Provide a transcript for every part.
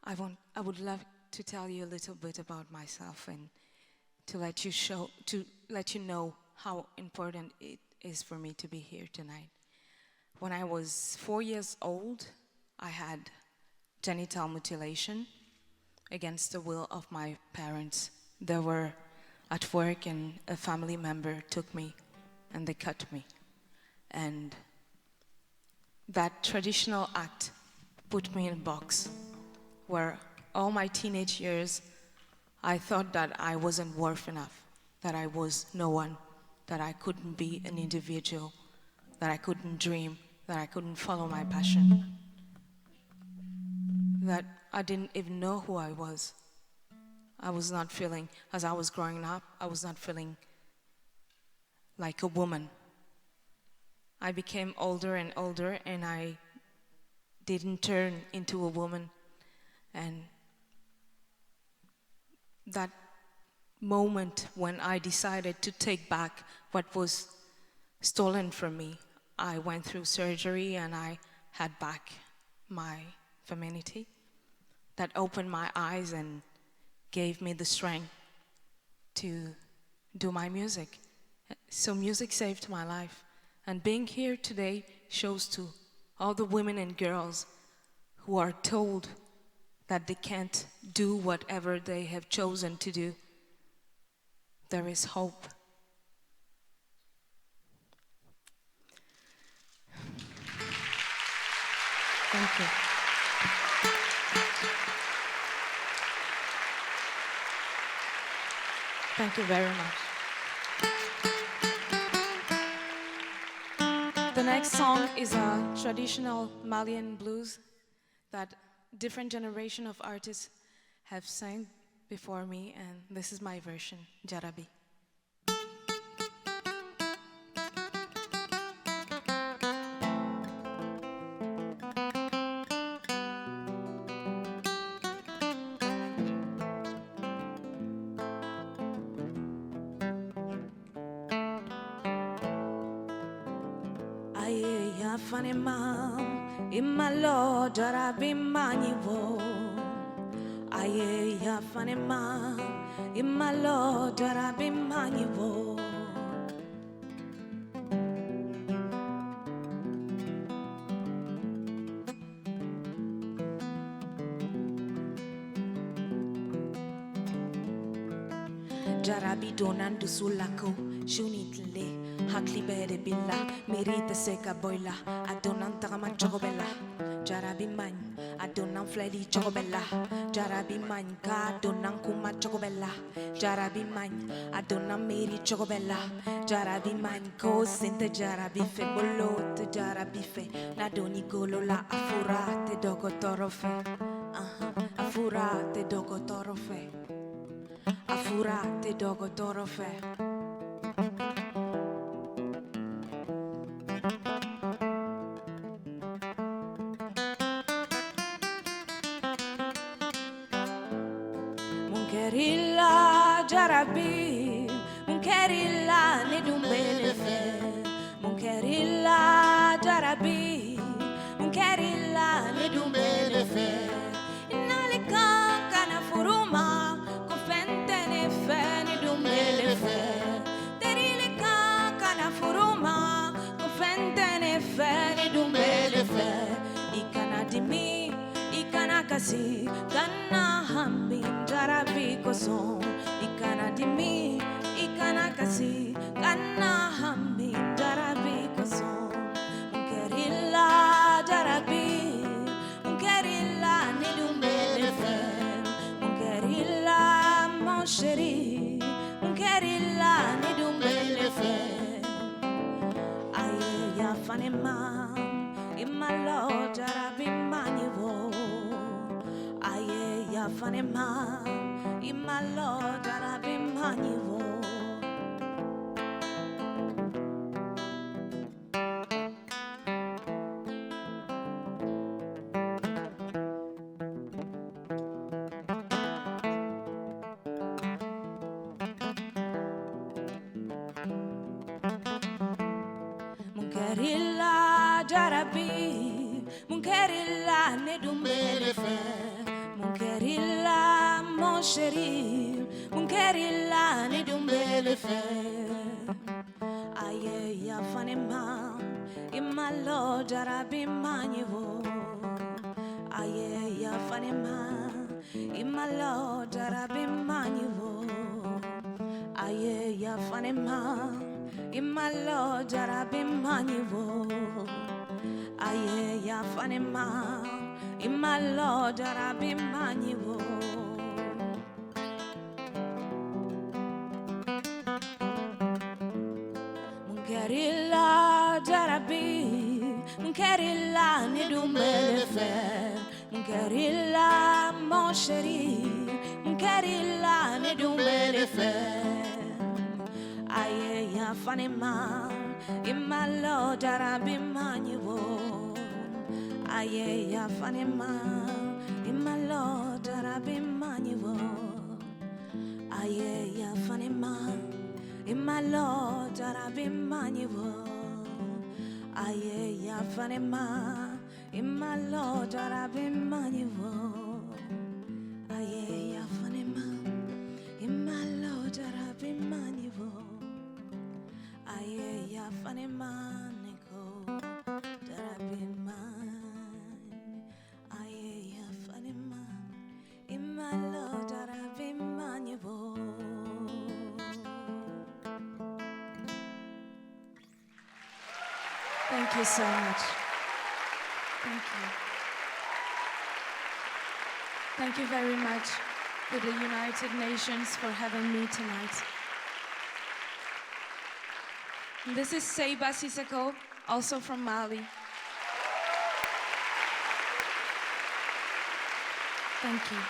I would love to tell you a little bit about myself and to let you know how important it is for me to be here tonight. When I was 4 years old, I had genital mutilation against the will of my parents. They were at work and a family member took me and they cut me. And that traditional act put me in a box where all my teenage years I thought that I wasn't worth enough, that I was no one, that I couldn't be an individual, that I couldn't dream, that I couldn't follow my passion, that I didn't even know who I was. I was not feeling, as I was growing up, I was not feeling like a woman. I became older and older and I didn't turn into a woman. And that moment when I decided to take back what was stolen from me, I went through surgery and I had back my femininity. That opened my eyes and gave me the strength to do my music. So music saved my life. And being here today shows to all the women and girls who are told that they can't do whatever they have chosen to do, there is hope. Thank you. Thank you very much. The next song is a traditional Malian blues that different generation of artists have sang before me, and this is my version, Jarabi. Aye, ya fane mam, imalo Jarabi maniwo. Aye, ya fane mam, imalo Jarabi maniwo. Jarabi donandu sulako, shunitle, hakli bede billa, merita seka boila, adonan tagama chocobella. Jarabi man, adonan fledi chocobella. Jarabi man, ka donan kuma chocobella. Jarabi man, adonan meri chocobella. Jarabi man, ko sente jarabi fe bolote jarabi fe, nadoni golo la afurate dogo torofe. Afurate dogo torofe. Afurate dogo torofe. Munkerilla Jarabi, Munkerilla ne dumbele fe. Munkerilla Jarabi, Munkerilla ne dumbele fe. Inalika kana furuma, kofente ne fe ne dumbele fe. Terilika kana furuma, kofente ne fe ne dumbele fe. Ikana dimi, ikana kasi, kana hambi. Jarabi koson, ikana dimi, ikana kasi, kana hambi. Jarabi koson, Munkerilla Jarabi, Munkerilla ne dumbele fe, Munkerilla mon chéri, Munkerilla ne dumbele fe. Aye ya fane mam, imalo Jarabi maniwo. Aye ya fane mam, imalo Jarabi maniwo. Munkerilla Jarabi, Munkerilla ne dumbele fe. mon chéri, mon kerila ni dumbele fe. Aye ya fanema, imalo jarabi manivo. Aye ya fanema, imalo jarabi manivo. Aye ya fanema, imalo jarabi manivo. Aye ya fanema, imalo jarabi manivo. Munkerila jarabi, munkerila ni dumbele fe. Munkerila mon chéri, munkerila ni dumbele fe. Aye ya fanema, imalo jarabi manivo. Aye ya fanema, imalo jarabi manivo. Aye ya fanema, imalo jarabi manivo. Aye ya fanema, imalo jarabi manivo. Aye ya fanema, imalo jarabi manivo. Aye ya fanema neko jarabi man. Aye ya fanema, imalo jarabi manivo. Thank you so much. Thank you. Thank you very much to the United Nations for having me tonight. And this is Seiba Siseko, also from Mali. Thank you.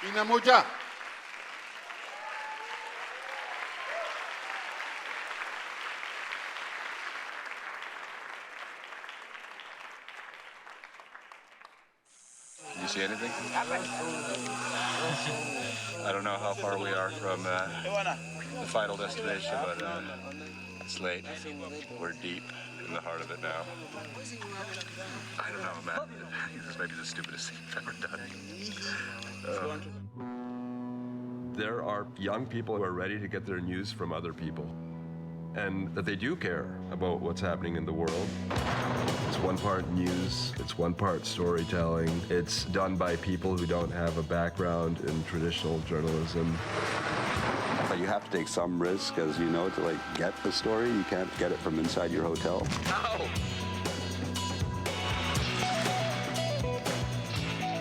Inamoja. You see anything? I don't know how far we are from the final destination, but it's late. We're deep in the heart of it now. I don't know, man. This might be the stupidest thing I've ever done. There are young people who are ready to get their news from other people, and that they do care about what's happening in the world. It's one part news, it's one part storytelling. It's done by people who don't have a background in traditional journalism. But you have to take some risk, as you know, to get the story. You can't get it from inside your hotel.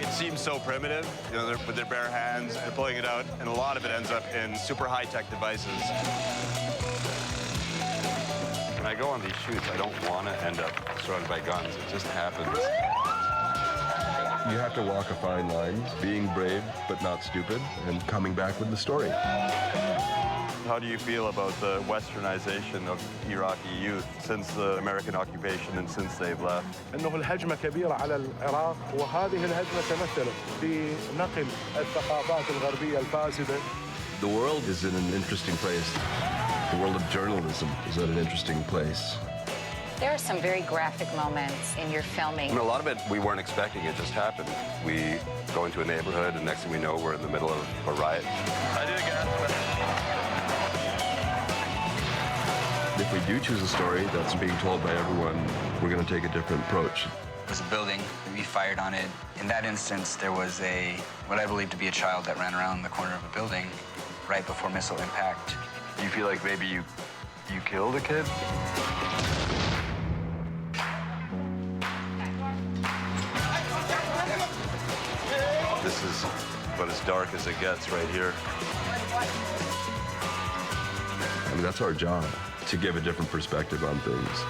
It seems so primitive. You know, with their bare hands, they're pulling it out, and a lot of it ends up in super high-tech devices. When I go on these shoots, I don't want to end up surrounded by guns. It just happens. You have to walk a fine line, being brave but not stupid, and coming back with the story. How do you feel about the westernization of Iraqi youth since the American occupation and since they've left? أنه الهجمة كبيرة على العراق، وهذه الهجمة تمثلت في نقل الثقافات الغربية الفاسدة. The world is in an interesting place. The world of journalism is at an interesting place. There are some very graphic moments in your filming. I mean, a lot of it we weren't expecting. It just happened. We go into a neighborhood, and next thing we know, we're in the middle of a riot. I did again. If we do choose a story that's being told by everyone, we're going to take a different approach. It was a building. We fired on it. In that instance, there was what I believe to be a child that ran around the corner of a building right before missile impact. You feel like maybe you killed a kid? This is about as dark as it gets right here. I mean, that's our job, to give a different perspective on things.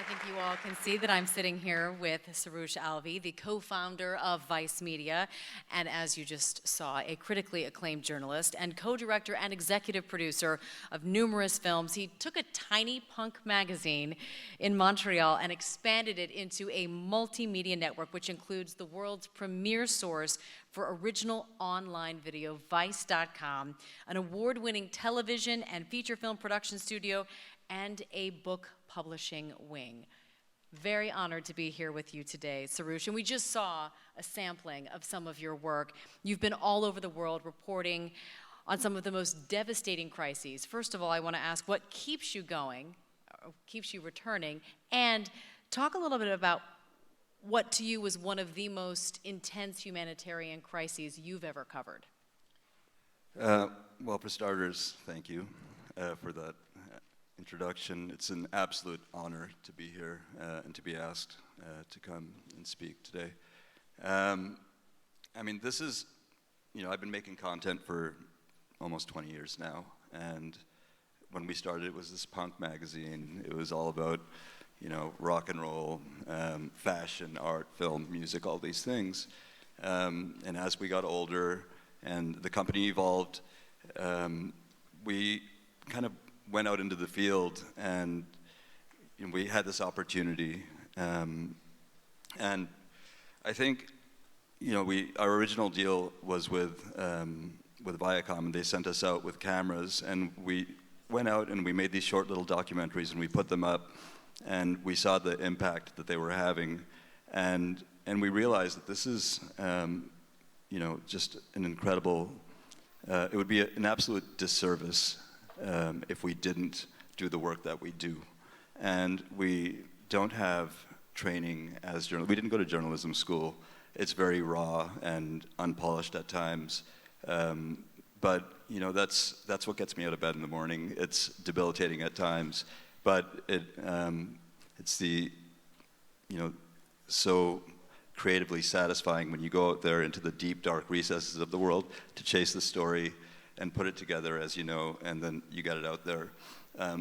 I think you all can see that I'm sitting here with Soroush Alvi, the co-founder of Vice Media, and as you just saw, a critically acclaimed journalist and co-director and executive producer of numerous films. He took a tiny punk magazine in Montreal and expanded it into a multimedia network, which includes the world's premier source for original online video, Vice.com, an award-winning television and feature film production studio, and a book publishing wing. Very honored to be here with you today, Soroush. And we just saw a sampling of some of your work. You've been all over the world reporting on some of the most devastating crises. First of all, I want to ask what keeps you going, keeps you returning, and talk a little bit about what to you was one of the most intense humanitarian crises you've ever covered. Well, for starters, thank you for that introduction. It's an absolute honor to be here and to be asked to come and speak today. I mean, this is, I've been making content for almost 20 years now, and when we started, it was this punk magazine. It was all about, rock and roll, fashion, art, film, music, all these things. And as we got older and the company evolved, we kind of went out into the field, and we had this opportunity. And I think, our original deal was with Viacom, and they sent us out with cameras, and we went out and we made these short little documentaries, and we put them up, and we saw the impact that they were having, and we realized that this is, just an incredible. It would be an absolute disservice if we didn't do the work that we do. And we don't have training as journalists. We didn't go to journalism school. It's very raw and unpolished at times. But that's what gets me out of bed in the morning. It's debilitating at times, but it's the so creatively satisfying when you go out there into the deep, dark recesses of the world to chase the story and put it together, as you know, and then you got it out there.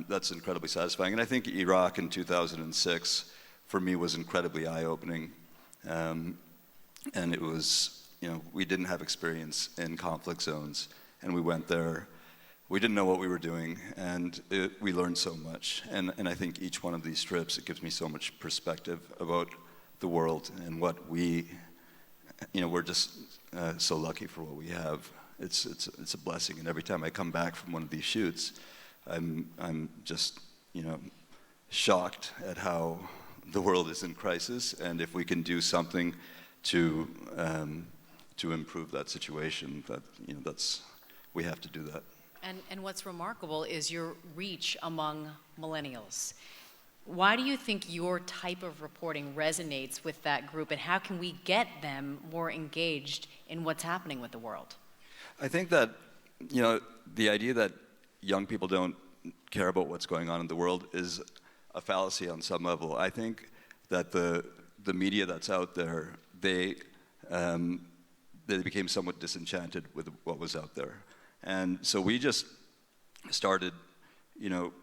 That's incredibly satisfying. And I think Iraq in 2006, for me, was incredibly eye-opening. And it was, we didn't have experience in conflict zones, and we went there. We didn't know what we were doing, and we learned so much. And I think each one of these strips, it gives me so much perspective about the world and what we're just so lucky for what we have. It's a blessing, and every time I come back from one of these shoots, I'm just shocked at how the world is in crisis, and if we can do something to improve that situation, we have to do that. And what's remarkable is your reach among millennials. Why do you think your type of reporting resonates with that group, and how can we get them more engaged in what's happening with the world? I think that, the idea that young people don't care about what's going on in the world is a fallacy on some level. I think that the media that's out there, they became somewhat disenchanted with what was out there. And so we just started,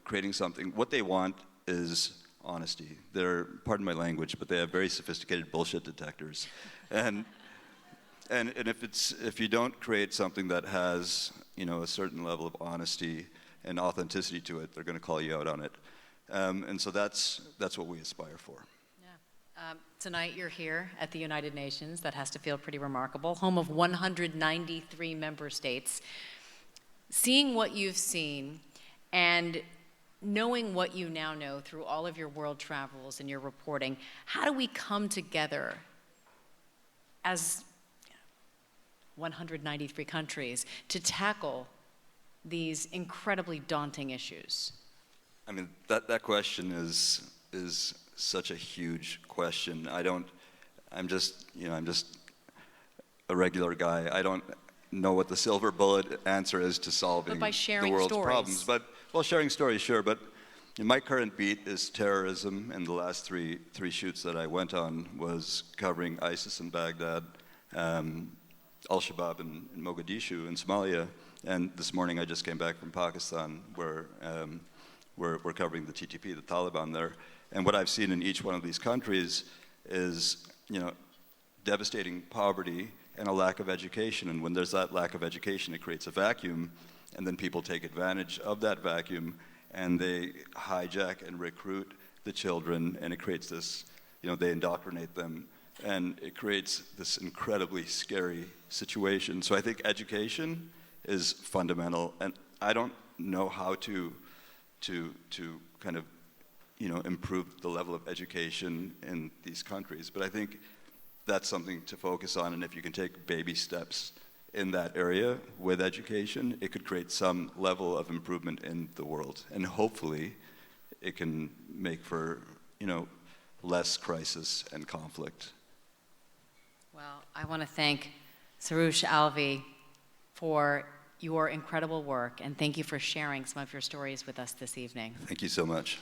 creating something. What they want is honesty. They're, pardon my language, but they have very sophisticated bullshit detectors. And if you don't create something that has, a certain level of honesty and authenticity to it, they're going to call you out on it. And so that's what we aspire for. Yeah. Tonight you're here at the United Nations. That has to feel pretty remarkable. Home of 193 member states. Seeing what you've seen and knowing what you now know through all of your world travels and your reporting, how do we come together as 193 countries to tackle these incredibly daunting issues? I mean, that question is such a huge question. I'm just a regular guy. I don't know what the silver bullet answer is to solving the world's problems. But sharing stories, sure. But my current beat is terrorism, and the last three shoots that I went on was covering ISIS in Baghdad, Al-Shabaab in Mogadishu in Somalia, and this morning I just came back from Pakistan, where we're covering the TTP, the Taliban there. And what I've seen in each one of these countries is, devastating poverty and a lack of education. And when there's that lack of education, it creates a vacuum, and then people take advantage of that vacuum, and they hijack and recruit the children, and it creates this, they indoctrinate them, and it creates this incredibly scary situation. So I think education is fundamental, and I don't know how to kind of, improve the level of education in these countries, but I think that's something to focus on, and if you can take baby steps in that area with education, it could create some level of improvement in the world, and hopefully it can make for, less crisis and conflict. Well, I want to thank Soroush Alvi for your incredible work, and thank you for sharing some of your stories with us this evening. Thank you so much.